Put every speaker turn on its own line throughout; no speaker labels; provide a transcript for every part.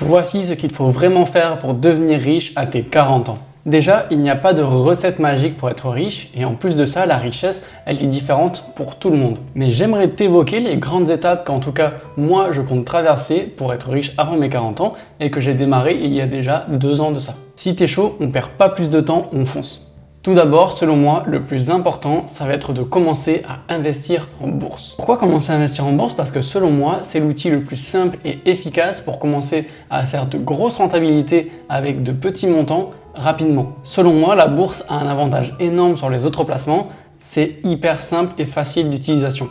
Voici ce qu'il faut vraiment faire pour devenir riche à tes 40 ans. Déjà, il n'y a pas de recette magique pour être riche et en plus de ça, la richesse, elle est différente pour tout le monde. Mais j'aimerais t'évoquer les grandes étapes qu'en tout cas, moi, je compte traverser pour être riche avant mes 40 ans et que j'ai démarré il y a déjà 2 ans de ça. Si t'es chaud, on perd pas plus de temps, on fonce. Tout d'abord, selon moi, le plus important, ça va être de commencer à investir en bourse. Pourquoi commencer à investir en bourse? Parce que selon moi, c'est l'outil le plus simple et efficace pour commencer à faire de grosses rentabilités avec de petits montants rapidement. Selon moi, la bourse a un avantage énorme sur les autres placements, c'est hyper simple et facile d'utilisation.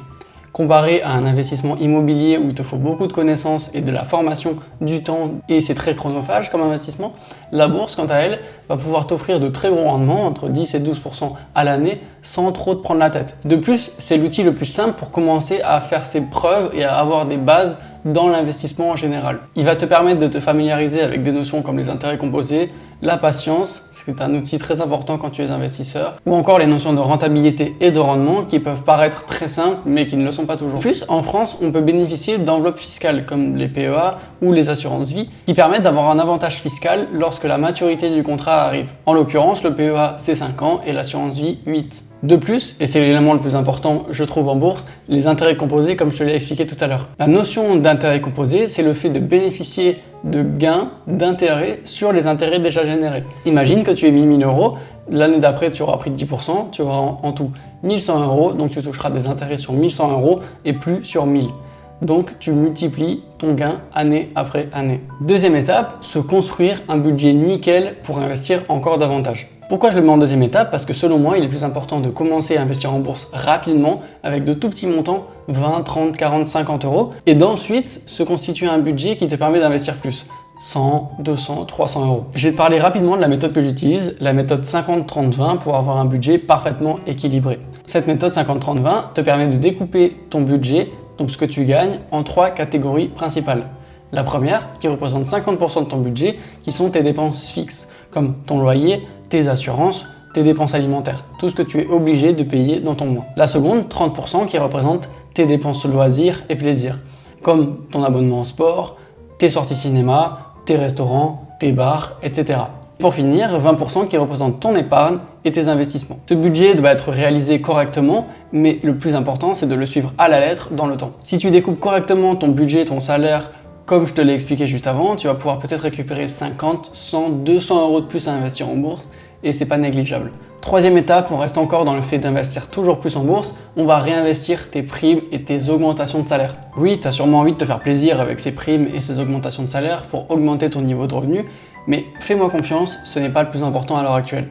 Comparé à un investissement immobilier où il te faut beaucoup de connaissances et de la formation, du temps et c'est très chronophage comme investissement, la bourse, quant à elle, va pouvoir t'offrir de très gros rendements, entre 10 et 12% à l'année, sans trop te prendre la tête. De plus, c'est l'outil le plus simple pour commencer à faire ses preuves et à avoir des bases dans l'investissement en général. Il va te permettre de te familiariser avec des notions comme les intérêts composés, la patience, c'est un outil très important quand tu es investisseur, ou encore les notions de rentabilité et de rendement qui peuvent paraître très simples mais qui ne le sont pas toujours. En plus, en France, on peut bénéficier d'enveloppes fiscales comme les PEA ou les assurances vie qui permettent d'avoir un avantage fiscal lorsque la maturité du contrat arrive. En l'occurrence, le PEA c'est 5 ans et l'assurance vie 8. De plus, et c'est l'élément le plus important je trouve en bourse, les intérêts composés comme je te l'ai expliqué tout à l'heure. La notion d'intérêt composé, c'est le fait de bénéficier de gains d'intérêt sur les intérêts déjà générés. Imagine que tu aies mis 1000 euros, l'année d'après tu auras pris 10%, tu auras en tout 1100 euros, donc tu toucheras des intérêts sur 1100 euros et plus sur 1000. Donc tu multiplies ton gain année après année. Deuxième étape, se construire un budget nickel pour investir encore davantage. Pourquoi je le mets en deuxième étape? Parce que selon moi, il est plus important de commencer à investir en bourse rapidement avec de tout petits montants, 20, 30, 40, 50 euros, et d'ensuite se constituer un budget qui te permet d'investir plus. 100, 200, 300 euros. Je vais te parler rapidement de la méthode que j'utilise, la méthode 50-30-20 pour avoir un budget parfaitement équilibré. Cette méthode 50-30-20 te permet de découper ton budget, donc ce que tu gagnes, en 3 catégories principales. La première, qui représente 50% de ton budget, qui sont tes dépenses fixes, comme ton loyer, tes assurances, tes dépenses alimentaires, tout ce que tu es obligé de payer dans ton mois. La seconde, 30% qui représente tes dépenses loisirs et plaisirs, comme ton abonnement au sport, tes sorties cinéma, tes restaurants, tes bars, etc. Pour finir, 20% qui représente ton épargne et tes investissements. Ce budget doit être réalisé correctement, mais le plus important, c'est de le suivre à la lettre dans le temps. Si tu découpes correctement ton budget, ton salaire, comme je te l'ai expliqué juste avant, tu vas pouvoir peut-être récupérer 50, 100, 200 euros de plus à investir en bourse et c'est pas négligeable. Troisième étape, on reste encore dans le fait d'investir toujours plus en bourse, on va réinvestir tes primes et tes augmentations de salaire. Oui, tu as sûrement envie de te faire plaisir avec ces primes et ces augmentations de salaire pour augmenter ton niveau de revenu, mais fais-moi confiance, ce n'est pas le plus important à l'heure actuelle.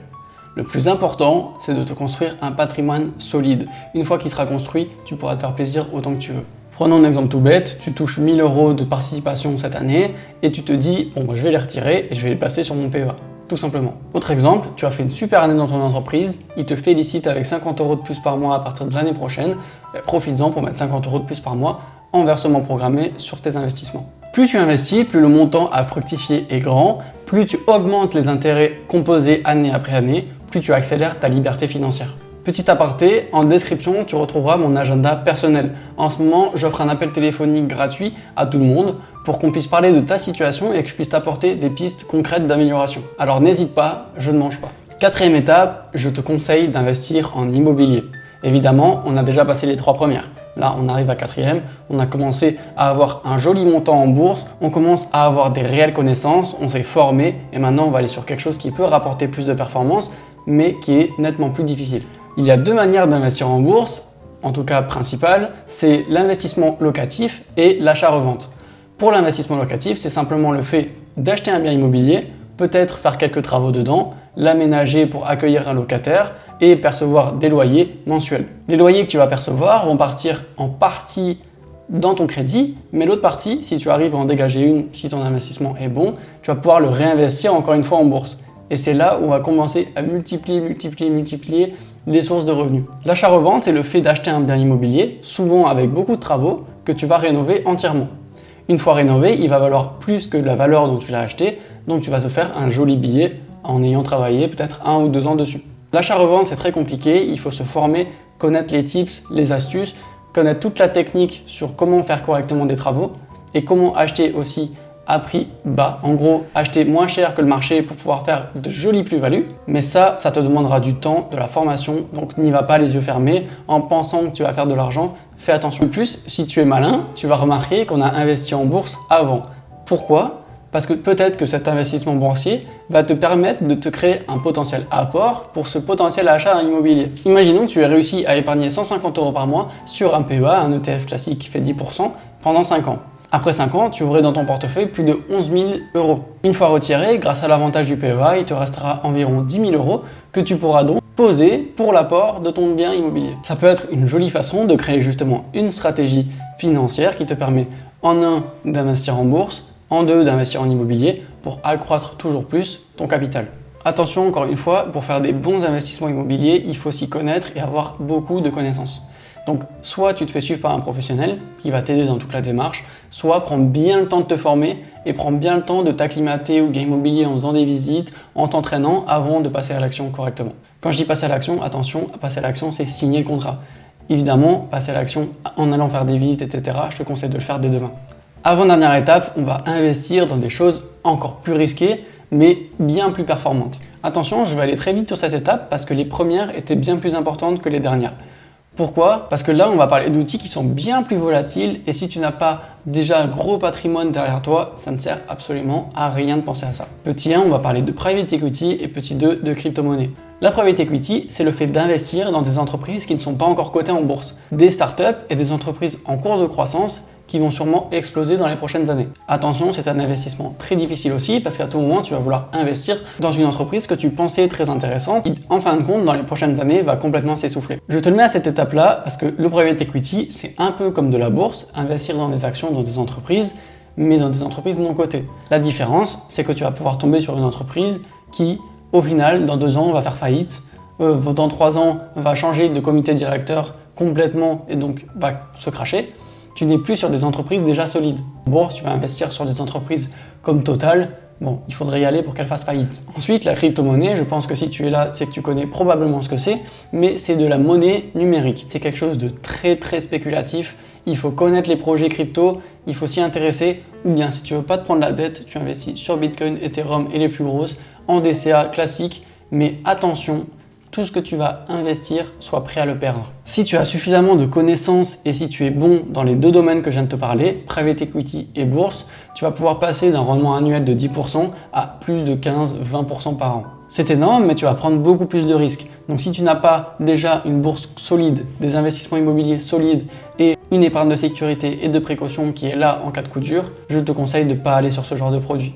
Le plus important, c'est de te construire un patrimoine solide. Une fois qu'il sera construit, tu pourras te faire plaisir autant que tu veux. Prenons un exemple tout bête, tu touches 1000 euros de participation cette année et tu te dis, bon, je vais les retirer et je vais les placer sur mon PEA, tout simplement. Autre exemple, tu as fait une super année dans ton entreprise, ils te félicitent avec 50 euros de plus par mois à partir de l'année prochaine, profites-en pour mettre 50 euros de plus par mois en versement programmé sur tes investissements. Plus tu investis, plus le montant à fructifier est grand, plus tu augmentes les intérêts composés année après année, plus tu accélères ta liberté financière. Petit aparté, en description, tu retrouveras mon agenda personnel. En ce moment, j'offre un appel téléphonique gratuit à tout le monde pour qu'on puisse parler de ta situation et que je puisse t'apporter des pistes concrètes d'amélioration. Alors n'hésite pas, je ne mange pas. Quatrième étape, je te conseille d'investir en immobilier. Évidemment, on a déjà passé les 3 premières. Là, on arrive à quatrième, on a commencé à avoir un joli montant en bourse, on commence à avoir des réelles connaissances, on s'est formé et maintenant on va aller sur quelque chose qui peut rapporter plus de performance mais qui est nettement plus difficile. Il y a 2 manières d'investir en bourse, en tout cas principale, c'est l'investissement locatif et l'achat-revente. Pour l'investissement locatif, c'est simplement le fait d'acheter un bien immobilier, peut-être faire quelques travaux dedans, l'aménager pour accueillir un locataire et percevoir des loyers mensuels. Les loyers que tu vas percevoir vont partir en partie dans ton crédit, mais l'autre partie, si tu arrives à en dégager une, si ton investissement est bon, tu vas pouvoir le réinvestir encore une fois en bourse. Et c'est là où on va commencer à multiplier les sources de revenus. L'achat-revente, c'est le fait d'acheter un bien immobilier, souvent avec beaucoup de travaux, que tu vas rénover entièrement. Une fois rénové, il va valoir plus que la valeur dont tu l'as acheté, donc tu vas te faire un joli billet en ayant travaillé peut-être 1 ou 2 ans dessus. L'achat-revente, c'est très compliqué, il faut se former, connaître les tips, les astuces, connaître toute la technique sur comment faire correctement des travaux et comment acheter aussi à prix bas. En gros, acheter moins cher que le marché pour pouvoir faire de jolies plus-values. Mais ça te demandera du temps, de la formation. Donc n'y va pas les yeux fermés en pensant que tu vas faire de l'argent. Fais attention. De plus, si tu es malin, tu vas remarquer qu'on a investi en bourse avant. Pourquoi ? Parce que peut-être que cet investissement boursier va te permettre de te créer un potentiel apport pour ce potentiel achat immobilier. Imaginons que tu aies réussi à épargner 150 € par mois sur un PEA, un ETF classique qui fait 10% pendant 5 ans. Après 5 ans, tu aurais dans ton portefeuille plus de 11 000 €. Une fois retiré, grâce à l'avantage du PEA, il te restera environ 10 000 € que tu pourras donc poser pour l'apport de ton bien immobilier. Ça peut être une jolie façon de créer justement une stratégie financière qui te permet en un d'investir en bourse, en deux d'investir en immobilier pour accroître toujours plus ton capital. Attention, encore une fois, pour faire des bons investissements immobiliers, il faut s'y connaître et avoir beaucoup de connaissances. Donc, soit tu te fais suivre par un professionnel qui va t'aider dans toute la démarche, soit prends bien le temps de te former et prends bien le temps de t'acclimater au bien immobilier en faisant des visites, en t'entraînant avant de passer à l'action correctement. Quand je dis passer à l'action, attention, passer à l'action, c'est signer le contrat. Évidemment, passer à l'action en allant faire des visites, etc., je te conseille de le faire dès demain. Avant-dernière étape, on va investir dans des choses encore plus risquées, mais bien plus performantes. Attention, je vais aller très vite sur cette étape parce que les premières étaient bien plus importantes que les dernières. Pourquoi ? Parce que là, on va parler d'outils qui sont bien plus volatiles et si tu n'as pas déjà un gros patrimoine derrière toi, ça ne sert absolument à rien de penser à ça. Petit 1, on va parler de private equity et petit 2, de crypto-monnaie. La private equity, c'est le fait d'investir dans des entreprises qui ne sont pas encore cotées en bourse, des startups et des entreprises en cours de croissance qui vont sûrement exploser dans les prochaines années. Attention, c'est un investissement très difficile aussi parce qu'à tout moment, tu vas vouloir investir dans une entreprise que tu pensais très intéressante qui, en fin de compte, dans les prochaines années, va complètement s'essouffler. Je te le mets à cette étape-là parce que le private equity, c'est un peu comme de la bourse, investir dans des actions dans des entreprises, mais dans des entreprises non cotées. La différence, c'est que tu vas pouvoir tomber sur une entreprise qui, au final, dans 2 ans, va faire faillite, dans 3 ans, va changer de comité directeur complètement et donc va se cracher. Tu n'es plus sur des entreprises déjà solides. En bourse, tu vas investir sur des entreprises comme Total. Bon, il faudrait y aller pour qu'elle fasse faillite. Ensuite, la crypto-monnaie, je pense que si tu es là, c'est que tu connais probablement ce que c'est, mais c'est de la monnaie numérique. C'est quelque chose de très très spéculatif. Il faut connaître les projets crypto, il faut s'y intéresser, ou bien si tu veux pas te prendre la dette, tu investis sur Bitcoin, Ethereum et les plus grosses, en DCA classique, mais attention, tout ce que tu vas investir, sois prêt à le perdre. Si tu as suffisamment de connaissances et si tu es bon dans les 2 domaines que je viens de te parler, private equity et bourse, tu vas pouvoir passer d'un rendement annuel de 10% à plus de 15-20% par an. C'est énorme, mais tu vas prendre beaucoup plus de risques. Donc si tu n'as pas déjà une bourse solide, des investissements immobiliers solides et une épargne de sécurité et de précaution qui est là en cas de coup dur, je te conseille de ne pas aller sur ce genre de produit.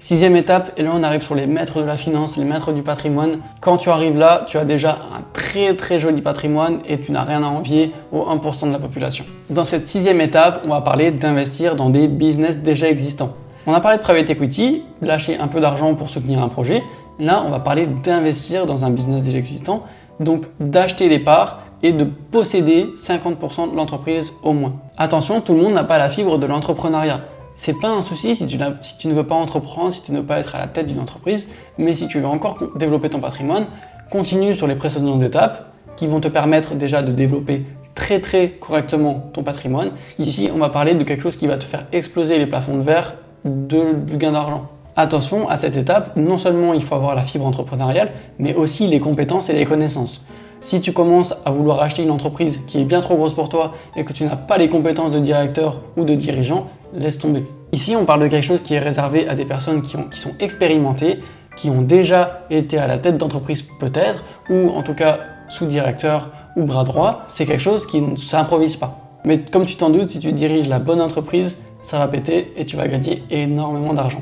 6e étape, et là on arrive sur les maîtres de la finance, les maîtres du patrimoine. Quand tu arrives là, tu as déjà un très très joli patrimoine et tu n'as rien à envier aux 1% de la population. Dans cette 6e étape, on va parler d'investir dans des business déjà existants. On a parlé de private equity, lâcher un peu d'argent pour soutenir un projet. Là, on va parler d'investir dans un business déjà existant, donc d'acheter les parts et de posséder 50% de l'entreprise au moins. Attention, tout le monde n'a pas la fibre de l'entrepreneuriat. C'est pas un souci si tu ne veux pas entreprendre, si tu ne veux pas être à la tête d'une entreprise, mais si tu veux encore développer ton patrimoine, continue sur les précédentes étapes qui vont te permettre déjà de développer très très correctement ton patrimoine. Ici, on va parler de quelque chose qui va te faire exploser les plafonds de verre du gain d'argent. Attention, à cette étape, non seulement il faut avoir la fibre entrepreneuriale, mais aussi les compétences et les connaissances. Si tu commences à vouloir acheter une entreprise qui est bien trop grosse pour toi et que tu n'as pas les compétences de directeur ou de dirigeant, laisse tomber. Ici, on parle de quelque chose qui est réservé à des personnes qui sont expérimentées, qui ont déjà été à la tête d'entreprise peut-être, ou en tout cas sous-directeur ou bras droit. C'est quelque chose qui ne s'improvise pas. Mais comme tu t'en doutes, si tu diriges la bonne entreprise, ça va péter et tu vas gagner énormément d'argent.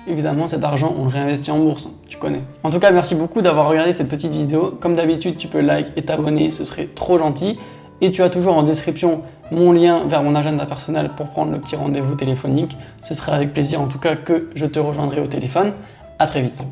Évidemment, cet argent, on le réinvestit en bourse, tu connais. En tout cas, merci beaucoup d'avoir regardé cette petite vidéo. Comme d'habitude, tu peux like et t'abonner, ce serait trop gentil. Et tu as toujours en description mon lien vers mon agenda personnel pour prendre le petit rendez-vous téléphonique. Ce serait avec plaisir en tout cas que je te rejoindrai au téléphone. À très vite.